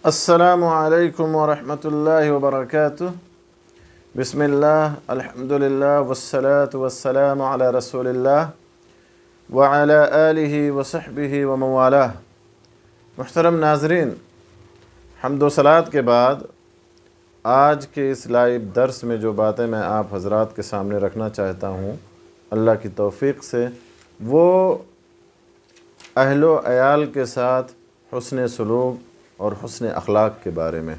السلام علیکم ورحمۃ اللہ وبرکاتہ۔ بسم اللہ، الحمدللہ والصلاة والسلام علی رسول اللہ وعلی آلہ وصحبہ ومن والہ۔ محترم ناظرین، حمد و صلوات کے بعد آج کے اس لائیو درس میں جو باتیں میں آپ حضرات کے سامنے رکھنا چاہتا ہوں اللہ کی توفیق سے، وہ اہل و عیال کے ساتھ حسن سلوک اور حسن اخلاق کے بارے میں،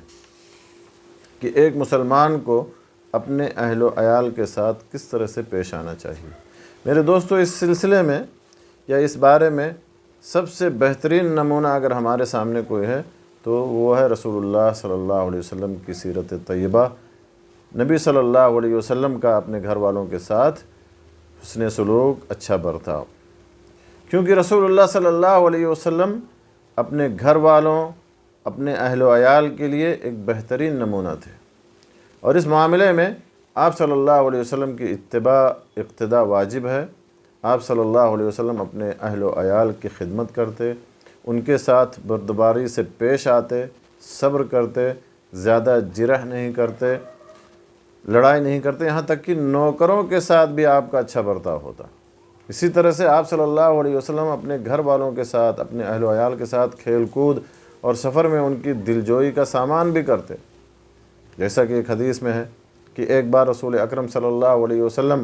کہ ایک مسلمان کو اپنے اہل و عیال کے ساتھ کس طرح سے پیش آنا چاہیے۔ میرے دوستو، اس سلسلے میں یا اس بارے میں سب سے بہترین نمونہ اگر ہمارے سامنے کوئی ہے تو وہ ہے رسول اللہ صلی اللہ علیہ وسلم کی سیرت طیبہ۔ نبی صلی اللہ علیہ وسلم کا اپنے گھر والوں کے ساتھ حسن سلوک، اچھا برتاؤ، کیونکہ رسول اللہ صلی اللہ علیہ وسلم اپنے گھر والوں، اپنے اہل و عیال کے لیے ایک بہترین نمونہ تھے، اور اس معاملے میں آپ صلی اللہ علیہ وسلم کی اقتداء واجب ہے۔ آپ صلی اللہ علیہ وسلم اپنے اہل و عیال کی خدمت کرتے، ان کے ساتھ بردباری سے پیش آتے، صبر کرتے، زیادہ جرح نہیں کرتے، لڑائی نہیں کرتے، یہاں تک کہ نوکروں کے ساتھ بھی آپ کا اچھا برتاؤ ہوتا۔ اسی طرح سے آپ صلی اللہ علیہ وسلم اپنے گھر والوں کے ساتھ، اپنے اہل و عیال کے ساتھ کھیل کود اور سفر میں ان کی دلجوئی کا سامان بھی کرتے، جیسا کہ ایک حدیث میں ہے کہ ایک بار رسول اکرم صلی اللہ علیہ وسلم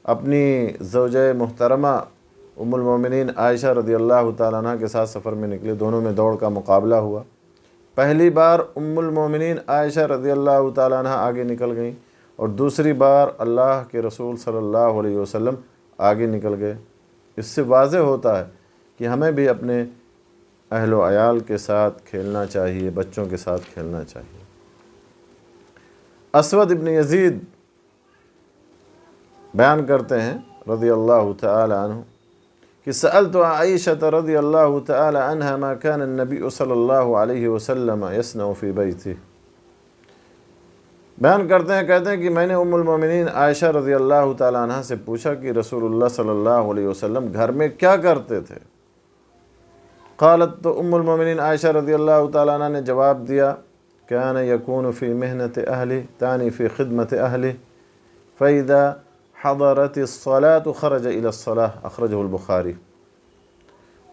اپنی زوجہ محترمہ ام المومنین عائشہ رضی اللہ تعالیٰ عنہ کے ساتھ سفر میں نکلے، دونوں میں دوڑ کا مقابلہ ہوا۔ پہلی بار ام المومنین عائشہ رضی اللہ تعالیٰ عنہ آگے نکل گئیں، اور دوسری بار اللہ کے رسول صلی اللہ علیہ وسلم آگے نکل گئے۔ اس سے واضح ہوتا ہے کہ ہمیں بھی اپنے اہل و عیال کے ساتھ کھیلنا چاہیے، بچوں کے ساتھ کھیلنا چاہیے۔ اسود ابن یزید بیان کرتے ہیں رضی اللہ تعالی عنہ کہ سألت عائشہ رضی اللہ تعالی عنہ ما كان النبی صلی اللہ علیہ وسلم يصنع فی بیتہ۔ بیان کرتے ہیں، کہتے ہیں کہ میں نے ام المومنین عائشہ رضی اللہ تعالی عنہ سے پوچھا کہ رسول اللہ صلی اللہ علیہ وسلم گھر میں کیا کرتے تھے؟ قالت، تو ام المومنین عائشہ رضی اللہ تعالی عنہ نے جواب دیا، كان يكون في محنة أهله تعني في خدمة أهله فإذا حضرت الصلاة خرج إلى الصلاة، اخرجہ البخاری۔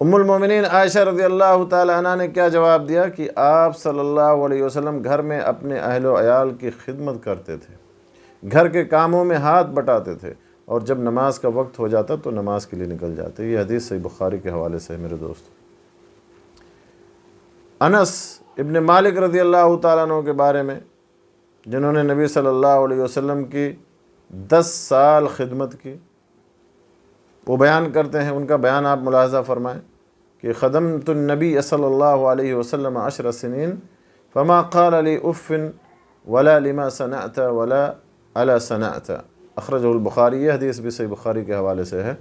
ام المومنین عائشہ رضی اللہ تعالی عنہ نے کیا جواب دیا کہ آپ صلی اللہ علیہ وسلم گھر میں اپنے اہل و عیال کی خدمت کرتے تھے، گھر کے کاموں میں ہاتھ بٹاتے تھے، اور جب نماز کا وقت ہو جاتا تو نماز کے لیے نکل جاتے۔ یہ حدیث صحیح بخاری کے حوالے سے ہے میرے دوست۔ انس ابن مالک رضی اللہ تعالیٰ عنہ کے بارے میں، جنہوں نے نبی صلی اللہ علیہ وسلم کی 10 سال خدمت کی، وہ بیان کرتے ہیں، ان کا بیان آپ ملاحظہ فرمائیں کہ خدمت النبی صلی اللہ علیہ وسلم 10 سنین فما قال لی اف ولا لما صنعت ولا الا صنعت، اخرجہ البخاری۔ یہ حدیث بھی صحیح بخاری کے حوالے سے ہے۔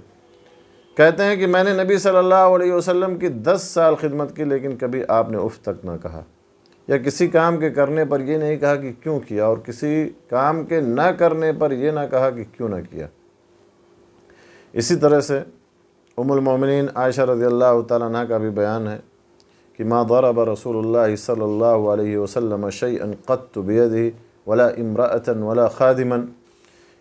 کہتے ہیں کہ میں نے نبی صلی اللہ علیہ وسلم کی 10 سال خدمت کی، لیکن کبھی آپ نے اف تک نہ کہا، یا کسی کام کے کرنے پر یہ نہیں کہا کہ کیوں کیا، اور کسی کام کے نہ کرنے پر یہ نہ کہا کہ کیوں نہ کیا۔ اسی طرح سے ام المومنین عائشہ رضی اللہ تعالیٰ عنہ کا بھی بیان ہے کہ ما ضرب رسول اللہ صلی اللہ علیہ وسلم شیئا قط بیدہ ولا امرأة ولا خادما،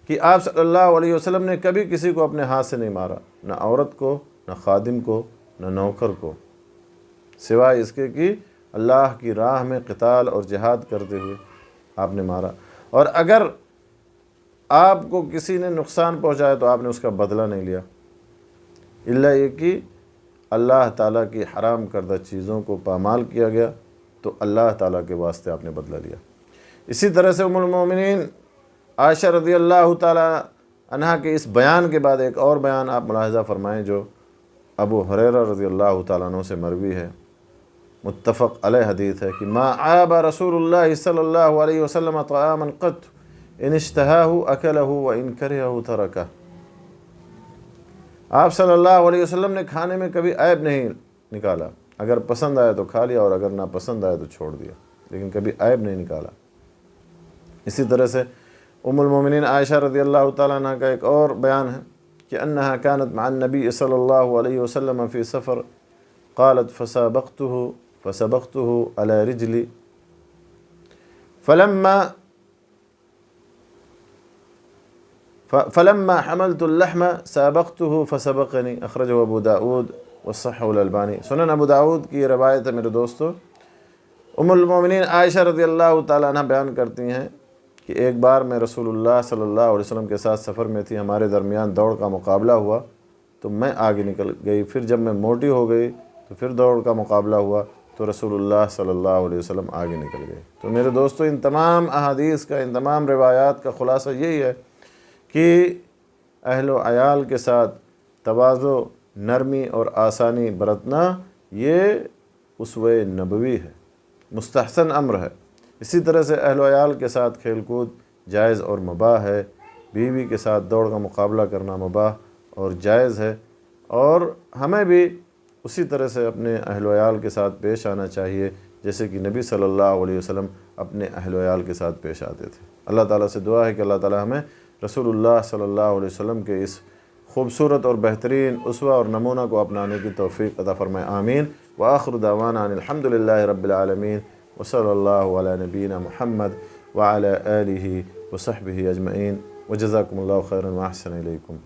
کہ آپ صلی اللہ علیہ وسلم نے کبھی کسی کو اپنے ہاتھ سے نہیں مارا، نہ عورت کو، نہ خادم کو، نہ نوکر کو، سوائے اس کے کہ اللہ کی راہ میں قتال اور جہاد کرتے ہوئے آپ نے مارا، اور اگر آپ کو کسی نے نقصان پہنچایا تو آپ نے اس کا بدلہ نہیں لیا، الا یہ کہ اللہ تعالیٰ کی حرام کردہ چیزوں کو پامال کیا گیا تو اللہ تعالیٰ کے واسطے آپ نے بدلہ لیا۔ اسی طرح سے ام المومنین عائشہ رضی اللہ تعالیٰ عنہ کے اس بیان کے بعد ایک اور بیان آپ ملاحظہ فرمائیں جو ابو ہریرہ رضی اللہ تعالیٰ عنہ سے مروی ہے، متفق علیہ حدیث ہے کہ ما عاب رسول اللہ صلی اللہ علیہ وسلم طعاما قط ان اشتہاہ اکلہ وان کرہہ ترکہ۔ آپ صلی اللہ علیہ وسلم نے کھانے میں کبھی عیب نہیں نکالا، اگر پسند آیا تو کھا لیا اور اگر نہ پسند آیا تو چھوڑ دیا، لیکن کبھی عیب نہیں نکالا۔ اسی طرح سے ام المومنین عائشہ رضی اللہ تعالیٰ عنہ کا ایک اور بیان ہے کہ انہا كانت مع النبی صلی اللہ علیہ وسلم فی سفر قالت فسابقته فسبقته على رجلي فلما حملت اللحم سابقته فسبقني، اخرجه ابو داود وصححه الالبانی۔ سنن ابو داود کی یہ روایت ہے میرے دوستو۔ ام المومنین عائشہ رضی اللہ تعالیٰ عنہ بیان کرتی ہیں کہ ایک بار میں رسول اللہ صلی اللہ علیہ وسلم کے ساتھ سفر میں تھی، ہمارے درمیان دوڑ کا مقابلہ ہوا تو میں آگے نکل گئی، پھر جب میں موٹی ہو گئی تو پھر دوڑ کا مقابلہ ہوا تو رسول اللہ صلی اللہ علیہ وسلم آگے نکل گئے۔ تو میرے دوستو، ان تمام احادیث کا، ان تمام روایات کا خلاصہ یہی ہے کہ اہل و عیال کے ساتھ تواضع، نرمی اور آسانی برتنا یہ اسوہ نبوی ہے، مستحسن امر ہے۔ اسی طرح سے اہل و عیال کے ساتھ کھیل کود جائز اور مباح ہے، بیوی کے ساتھ دوڑ کا مقابلہ کرنا مباح اور جائز ہے، اور ہمیں بھی اسی طرح سے اپنے اہل و عیال کے ساتھ پیش آنا چاہیے جیسے کہ نبی صلی اللہ علیہ وسلم اپنے اہل و عیال کے ساتھ پیش آتے تھے۔ اللہ تعالیٰ سے دعا ہے کہ اللہ تعالیٰ ہمیں رسول اللہ صلی اللہ علیہ وسلم کے اس خوبصورت اور بہترین اسوہ اور نمونہ کو اپنانے کی توفیق عطا فرمائے، آمین۔ وآخر دعوانا ان الحمد للہ رب العالمین، وصلی اللہ علی نبینا محمد وعلی آلہ وصحبہ اجمعین، وجزاکم اللہ خیرا واحسن الیکم۔